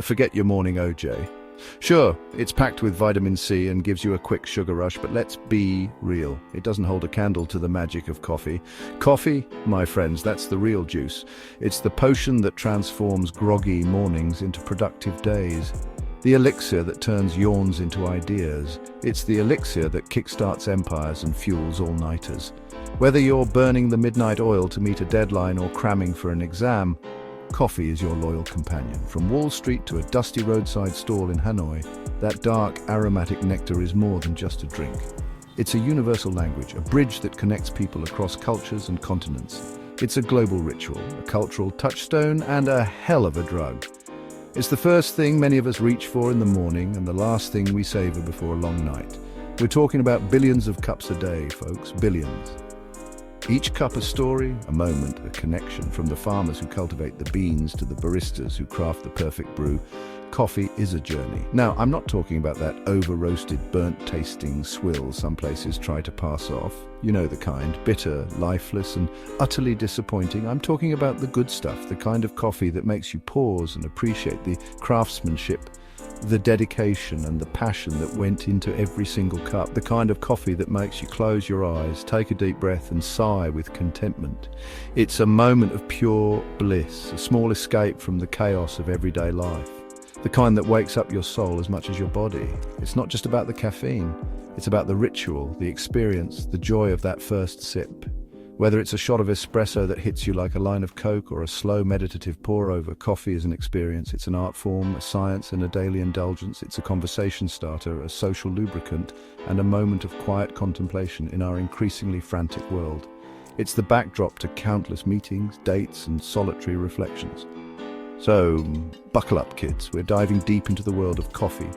Forget your morning OJ. Sure, it's packed with vitamin C and gives you a quick sugar rush, but let's be real. It doesn't hold a candle to the magic of coffee. Coffee, my friends, that's the real juice. It's the potion that transforms groggy mornings into productive days. The elixir that turns yawns into ideas. It's the elixir that kickstarts empires and fuels all-nighters. Whether you're burning the midnight oil to meet a deadline or cramming for an exam, coffee is your loyal companion. From Wall Street to a dusty roadside stall in Hanoi, that dark, aromatic nectar is more than just a drink. It's a universal language, a bridge that connects people across cultures and continents. It's a global ritual, a cultural touchstone, and a hell of a drug. It's the first thing many of us reach for in the morning and the last thing we savor before a long night. We're talking about billions of cups a day, folks, billions. Each cup a story, a moment, a connection, from the farmers who cultivate the beans to the baristas who craft the perfect brew. Coffee is a journey. Now, I'm not talking about that over-roasted, burnt-tasting swill some places try to pass off. You know the kind, bitter, lifeless, and utterly disappointing. I'm talking about the good stuff, the kind of coffee that makes you pause and appreciate the craftsmanship, the dedication and the passion that went into every single cup, the kind of coffee that makes you close your eyes, take a deep breath and sigh with contentment. It's a moment of pure bliss, a small escape from the chaos of everyday life, the kind that wakes up your soul as much as your body. It's not just about the caffeine, it's about the ritual, the experience, the joy of that first sip. Whether it's a shot of espresso that hits you like a line of Coke or a slow meditative pour-over, coffee is an experience. It's an art form, a science and a daily indulgence. It's a conversation starter, a social lubricant, and a moment of quiet contemplation in our increasingly frantic world. It's the backdrop to countless meetings, dates, and solitary reflections. So, buckle up, kids. We're diving deep into the world of coffee,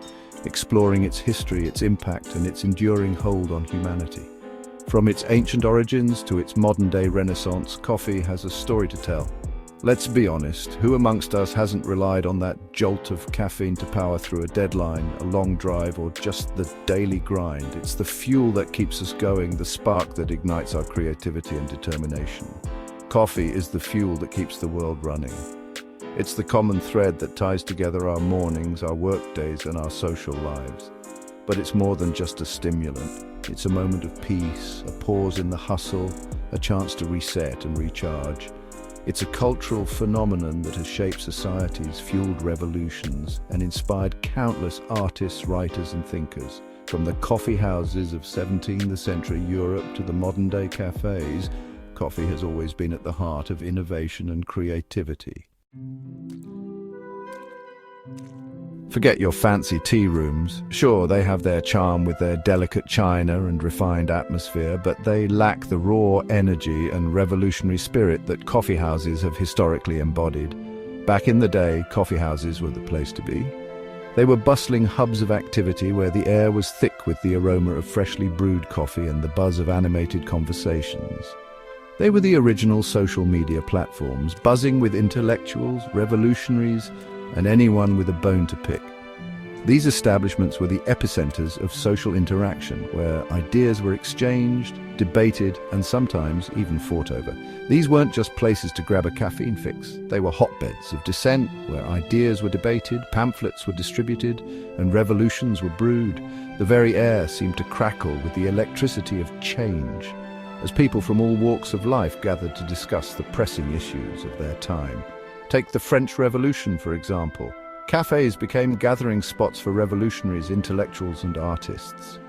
exploring its history, its impact, and its enduring hold on humanity. From its ancient origins to its modern-day renaissance, coffee has a story to tell. Let's be honest, who amongst us hasn't relied on that jolt of caffeine to power through a deadline, a long drive, or just the daily grind? It's the fuel that keeps us going, the spark that ignites our creativity and determination. Coffee is the fuel that keeps the world running. It's the common thread that ties together our mornings, our workdays, and our social lives. But it's more than just a stimulant. It's a moment of peace, a pause in the hustle, a chance to reset and recharge. It's a cultural phenomenon that has shaped societies, fueled revolutions, and inspired countless artists, writers, and thinkers. From the coffee houses of 17th century Europe to the modern-day cafes, coffee has always been at the heart of innovation and creativity. Forget your fancy tea rooms. Sure, they have their charm with their delicate china and refined atmosphere, but they lack the raw energy and revolutionary spirit that coffee houses have historically embodied. Back in the day, coffee houses were the place to be. They were bustling hubs of activity where the air was thick with the aroma of freshly brewed coffee and the buzz of animated conversations. They were the original social media platforms, buzzing with intellectuals, revolutionaries, and anyone with a bone to pick. These establishments were the epicenters of social interaction, where ideas were exchanged, debated, and sometimes even fought over. These weren't just places to grab a caffeine fix. They were hotbeds of dissent, where ideas were debated, pamphlets were distributed, and revolutions were brewed. The very air seemed to crackle with the electricity of change, as people from all walks of life gathered to discuss the pressing issues of their time. Take the French Revolution, for example. Cafes became gathering spots for revolutionaries, intellectuals, and artists.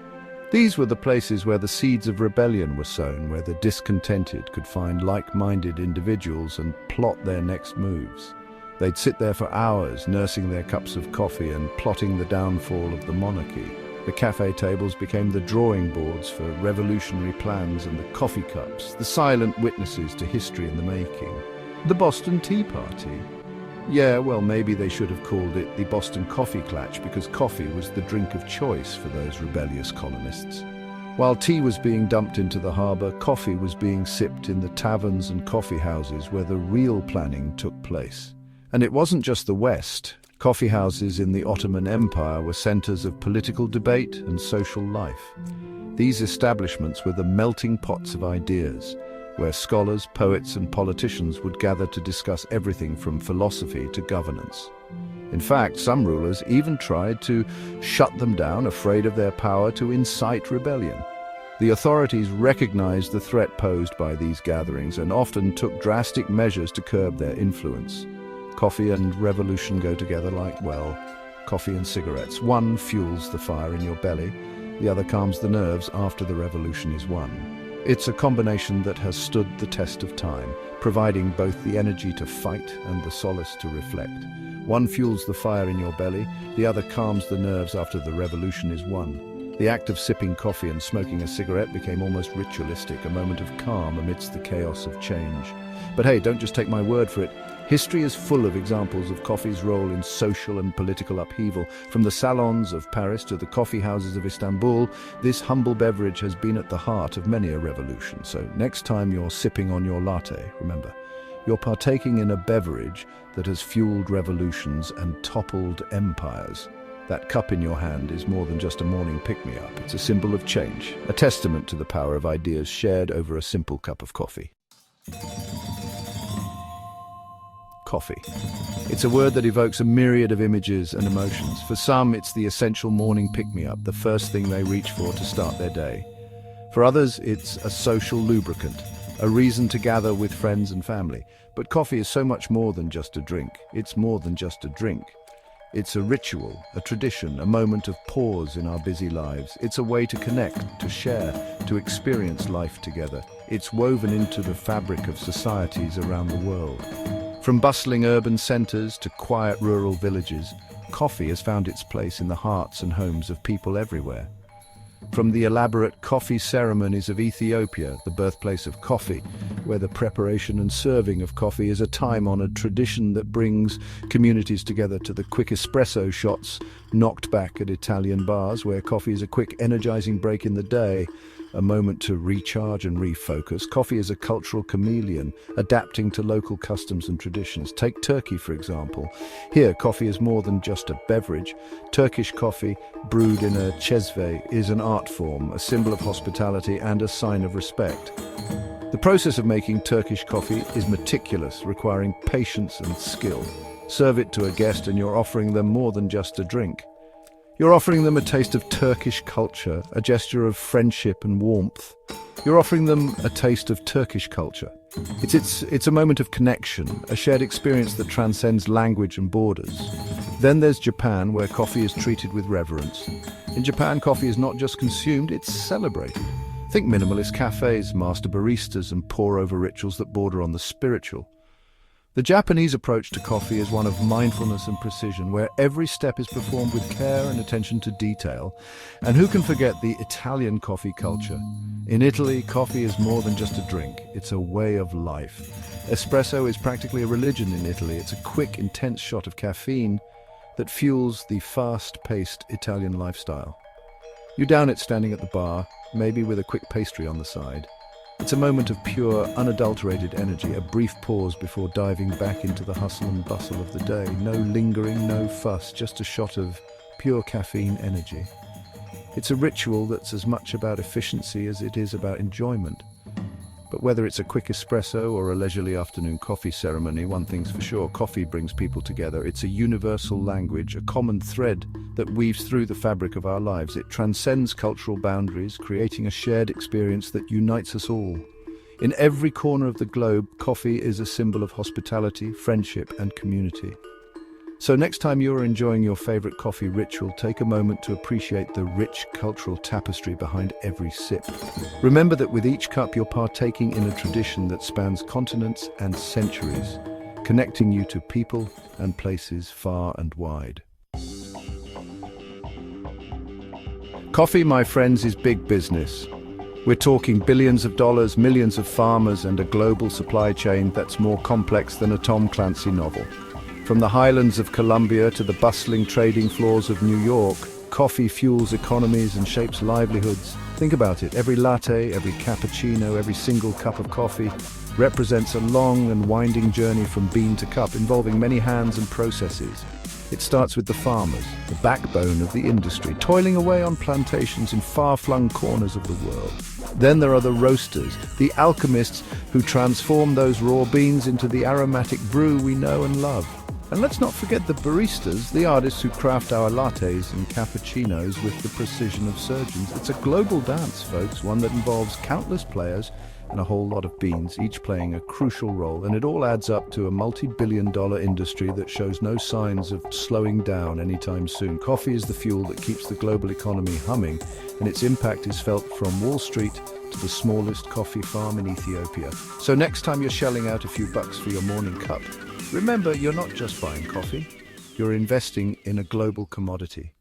These were the places where the seeds of rebellion were sown, where the discontented could find like-minded individuals and plot their next moves. They'd sit there for hours, nursing their cups of coffee and plotting the downfall of the monarchy. The cafe tables became the drawing boards for revolutionary plans, and the coffee cups, the silent witnesses to history in the making. The Boston Tea Party. Yeah, well, maybe they should have called it the Boston Coffee Klatch, because coffee was the drink of choice for those rebellious colonists. While tea was being dumped into the harbor, coffee was being sipped in the taverns and coffee houses where the real planning took place. And it wasn't just the West. Coffee houses in the Ottoman Empire were centers of political debate and social life. These establishments were the melting pots of ideas, where scholars, poets, and politicians would gather to discuss everything from philosophy to governance. In fact, some rulers even tried to shut them down, afraid of their power to incite rebellion. The authorities recognized the threat posed by these gatherings and often took drastic measures to curb their influence. Coffee and revolution go together like, well, coffee and cigarettes. One fuels the fire in your belly, the other calms the nerves after the revolution is won. It's a combination that has stood the test of time, providing both the energy to fight and the solace to reflect. One fuels the fire in your belly, the other calms the nerves after the revolution is won. The act of sipping coffee and smoking a cigarette became almost ritualistic, a moment of calm amidst the chaos of change. But hey, don't just take my word for it. History is full of examples of coffee's role in social and political upheaval. From the salons of Paris to the coffee houses of Istanbul, this humble beverage has been at the heart of many a revolution. So next time you're sipping on your latte, remember, you're partaking in a beverage that has fueled revolutions and toppled empires. That cup in your hand is more than just a morning pick-me-up. It's a symbol of change, a testament to the power of ideas shared over a simple cup of coffee. Coffee. It's a word that evokes a myriad of images and emotions. For some, it's the essential morning pick-me-up, the first thing they reach for to start their day. For others, it's a social lubricant, a reason to gather with friends and family. But coffee is so much more than just a drink. It's more than just a drink. It's a ritual, a tradition, a moment of pause in our busy lives. It's a way to connect, to share, to experience life together. It's woven into the fabric of societies around the world. From bustling urban centers to quiet rural villages, coffee has found its place in the hearts and homes of people everywhere. From the elaborate coffee ceremonies of Ethiopia, the birthplace of coffee, where the preparation and serving of coffee is a time-honored tradition that brings communities together, to the quick espresso shots knocked back at Italian bars, where coffee is a quick, energizing break in the day, a moment to recharge and refocus. Coffee is a cultural chameleon, adapting to local customs and traditions. Take Turkey, for example. Here, coffee is more than just a beverage. Turkish coffee, brewed in a çezve, is an art form, a symbol of hospitality and a sign of respect. The process of making Turkish coffee is meticulous, requiring patience and skill. Serve it to a guest and you're offering them more than just a drink. You're offering them a taste of Turkish culture, a gesture of friendship and warmth. You're offering them a taste of Turkish culture. It's a moment of connection, a shared experience that transcends language and borders. Then there's Japan, where coffee is treated with reverence. In Japan, coffee is not just consumed, it's celebrated. Think minimalist cafes, master baristas, and pour-over rituals that border on the spiritual. The Japanese approach to coffee is one of mindfulness and precision, where every step is performed with care and attention to detail. And who can forget the Italian coffee culture? In Italy, coffee is more than just a drink. It's a way of life. Espresso is practically a religion in Italy. It's a quick, intense shot of caffeine that fuels the fast-paced Italian lifestyle. You down it standing at the bar, maybe with a quick pastry on the side. It's a moment of pure, unadulterated energy, a brief pause before diving back into the hustle and bustle of the day. No lingering, no fuss, just a shot of pure caffeine energy. It's a ritual that's as much about efficiency as it is about enjoyment. But whether it's a quick espresso or a leisurely afternoon coffee ceremony, one thing's for sure, coffee brings people together. It's a universal language, a common thread that weaves through the fabric of our lives. It transcends cultural boundaries, creating a shared experience that unites us all. In every corner of the globe, coffee is a symbol of hospitality, friendship, and community. So next time you're enjoying your favorite coffee ritual, take a moment to appreciate the rich cultural tapestry behind every sip. Remember that with each cup you're partaking in a tradition that spans continents and centuries, connecting you to people and places far and wide. Coffee, my friends, is big business. We're talking billions of dollars, millions of farmers, and a global supply chain that's more complex than a Tom Clancy novel. From the highlands of Colombia to the bustling trading floors of New York, coffee fuels economies and shapes livelihoods. Think about it, every latte, every cappuccino, every single cup of coffee represents a long and winding journey from bean to cup, involving many hands and processes. It starts with the farmers, the backbone of the industry, toiling away on plantations in far-flung corners of the world. Then there are the roasters, the alchemists who transform those raw beans into the aromatic brew we know and love. And let's not forget the baristas, the artists who craft our lattes and cappuccinos with the precision of surgeons. It's a global dance, folks, one that involves countless players and a whole lot of beans, each playing a crucial role. And it all adds up to a multi-billion-dollar industry that shows no signs of slowing down anytime soon. Coffee is the fuel that keeps the global economy humming, and its impact is felt from Wall Street to the smallest coffee farm in Ethiopia. So next time you're shelling out a few bucks for your morning cup, remember, you're not just buying coffee, you're investing in a global commodity.